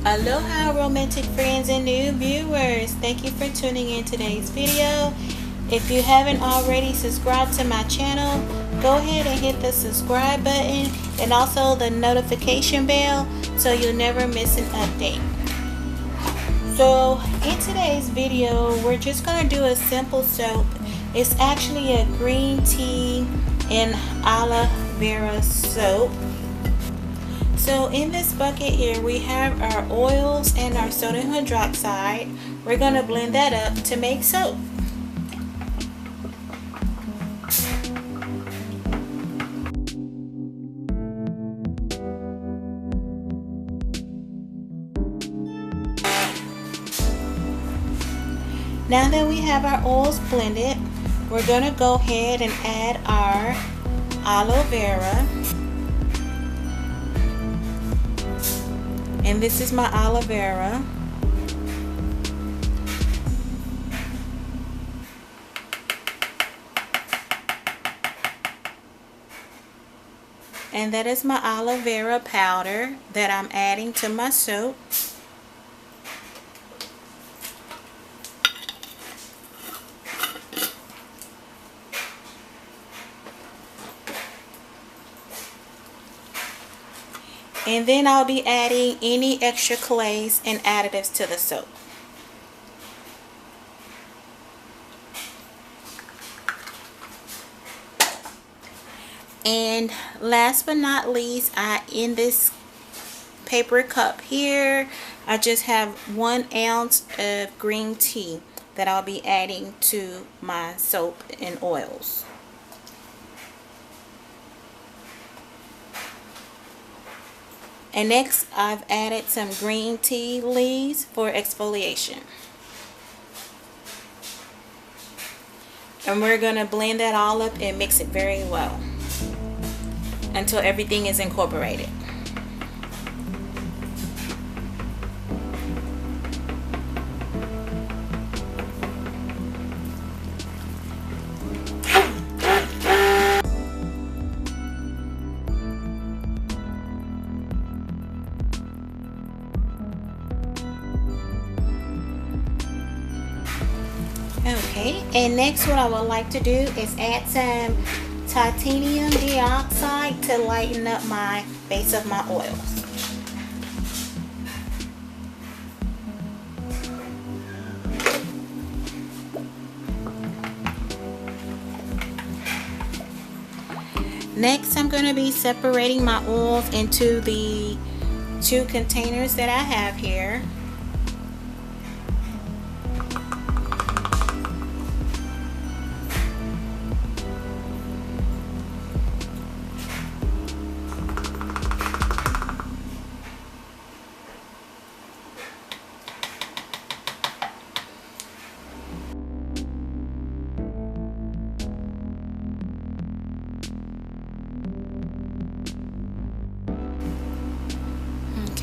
Aloha romantic friends and new viewers, thank you for tuning in today's video. If you haven't already subscribed to my channel, go ahead and hit the subscribe button and also the notification bell so you'll never miss an update. So in today's video, we're just going to do a simple soap. It's actually a green tea and aloe vera soap. So in this bucket here, we have our oils and our sodium hydroxide. We're going to blend that up to make soap. Now that we have our oils blended, we're going to go ahead and add our aloe vera. And this is my aloe vera. And that is my aloe vera powder that I'm adding to my soap. And then I'll be adding any extra clays and additives to the soap. And last but not least, in this paper cup here, I just have 1 ounce of green tea that I'll be adding to my soap and oils. And next, I've added some green tea leaves for exfoliation. And we're going to blend that all up and mix it very well until everything is incorporated. Okay, and next what I would like to do is add some titanium dioxide to lighten up my base of my oils. Next, I'm going to be separating my oils into the 2 containers that I have here.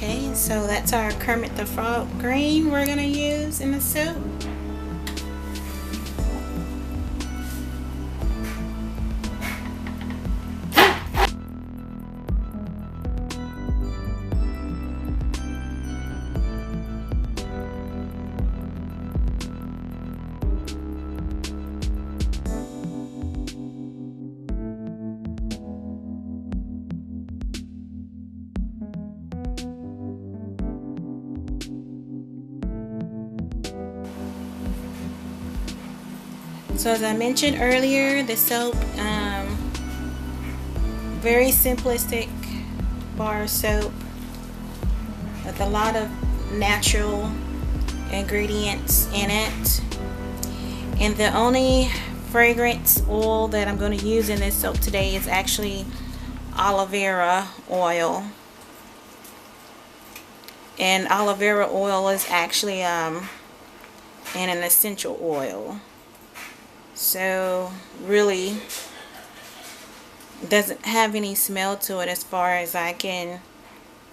Okay, so that's our Kermit the Frog green we're going to use in the soup. So as I mentioned earlier, the soap, very simplistic bar soap with a lot of natural ingredients in it. And the only fragrance oil that I'm going to use in this soap today is actually aloe vera oil. And aloe vera oil is actually an essential oil. So really doesn't have any smell to it as far as I can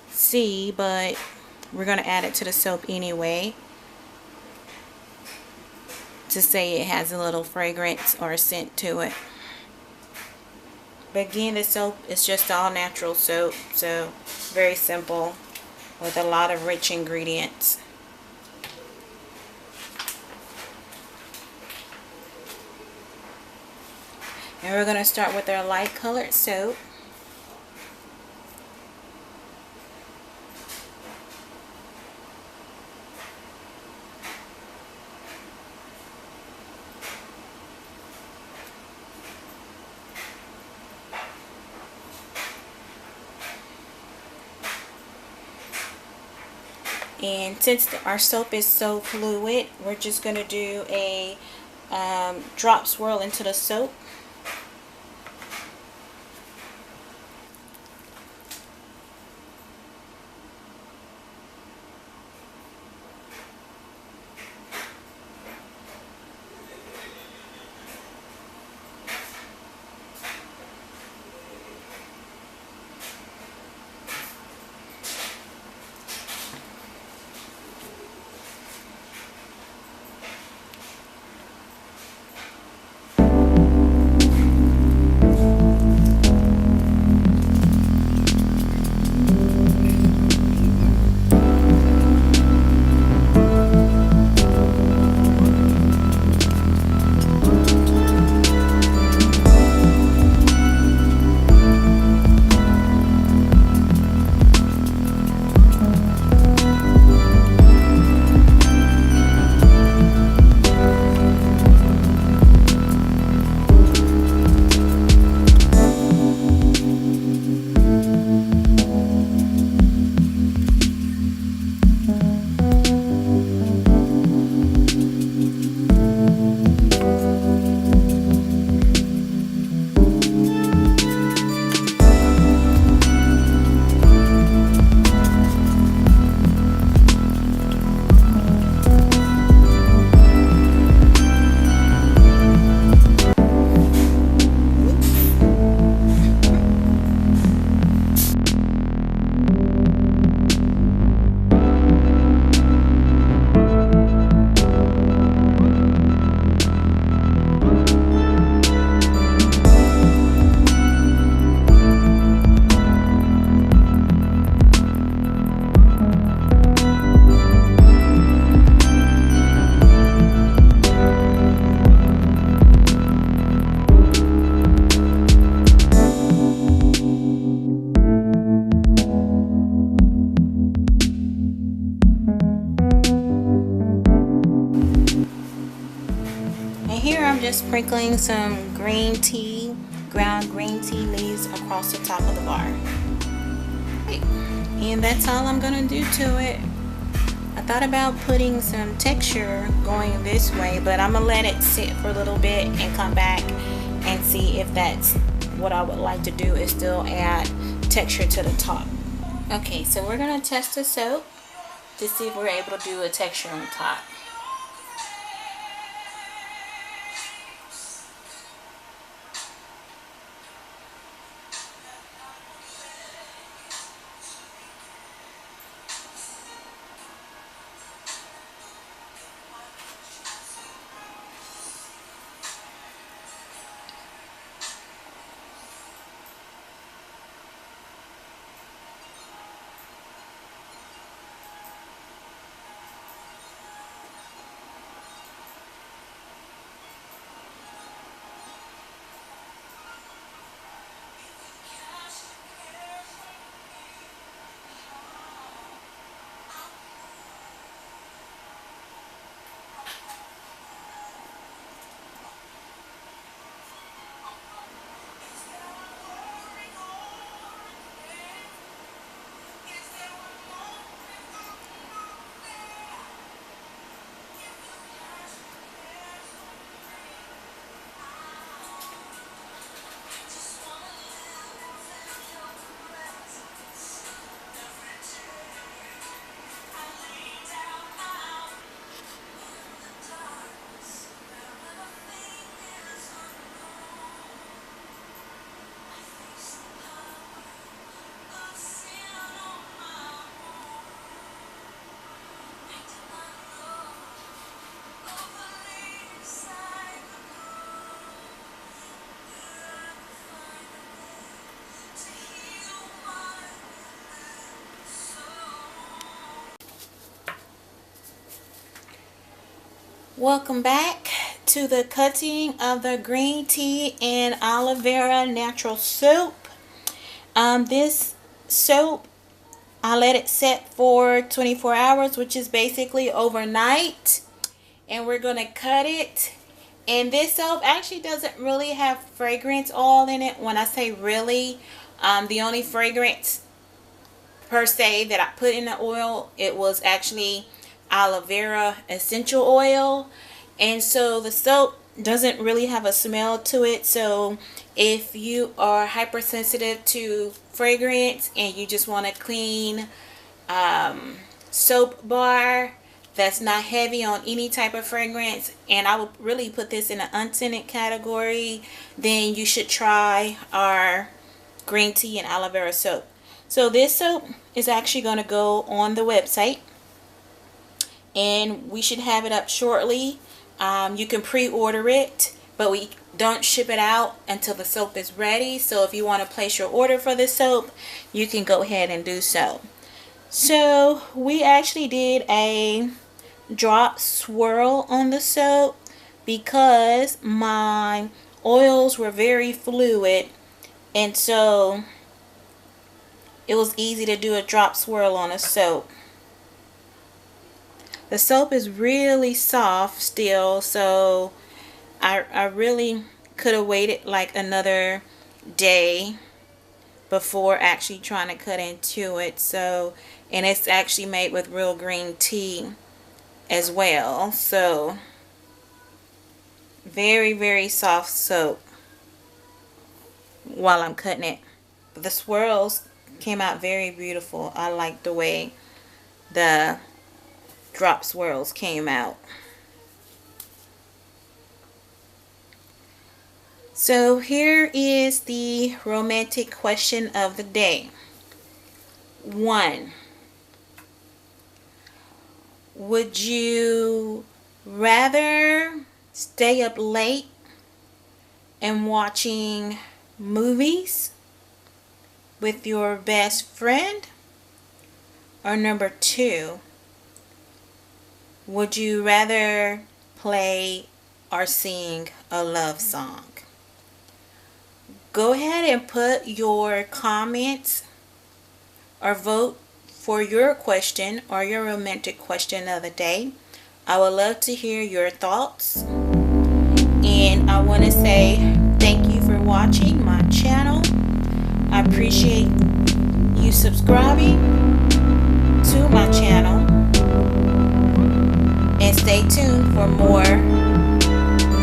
see, but we're going to add it to the soap anyway to say it has a little fragrance or scent to it. But again, the soap is just all natural soap, so very simple with a lot of rich ingredients. And we're going to start with our light colored soap. And since our soap is so fluid, we're just going to do a drop swirl into the soap. I'm just sprinkling some green tea, ground green tea leaves across the top of the bar. And that's all I'm gonna do to it. I thought about putting some texture going this way, but I'm gonna let it sit for a little bit and come back and see if that's what I would like to do, is still add texture to the top. Okay, so we're gonna test the soap to see if we're able to do a texture on top. Welcome back to the cutting of the green tea and aloe vera natural soap. This soap, I let it set for 24 hours, which is basically overnight, and we're going to cut it. And this soap actually doesn't really have fragrance oil in it. When I say really, the only fragrance per se that I put in the oil, it was actually aloe vera essential oil. And so the soap doesn't really have a smell to it. So if you are hypersensitive to fragrance and you just want a clean soap bar that's not heavy on any type of fragrance, and I would really put this in an unscented category, then you should try our green tea and aloe vera soap. So this soap is actually going to go on the website, and we should have it up shortly. You can pre-order it, but we don't ship it out until the soap is ready. So if you want to place your order for this soap, you can go ahead and do so. So we actually did a drop swirl on the soap because my oils were very fluid, and so it was easy to do a drop swirl on a soap. The soap is really soft still, so I really could have waited like another day before actually trying to cut into it. So, and it's actually made with real green tea as well. So, very, very soft soap while I'm cutting it. But the swirls came out very beautiful. I like the way the drop swirls came out. So here is the romantic question of the day. 1. Would you rather stay up late and watching movies with your best friend? Or number 2, would you rather play or sing a love song? Go ahead and put your comments or vote for your question or your romantic question of the day. I would love to hear your thoughts. And I want to say thank you for watching my channel. I appreciate you subscribing to my channel. And stay tuned for more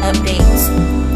updates.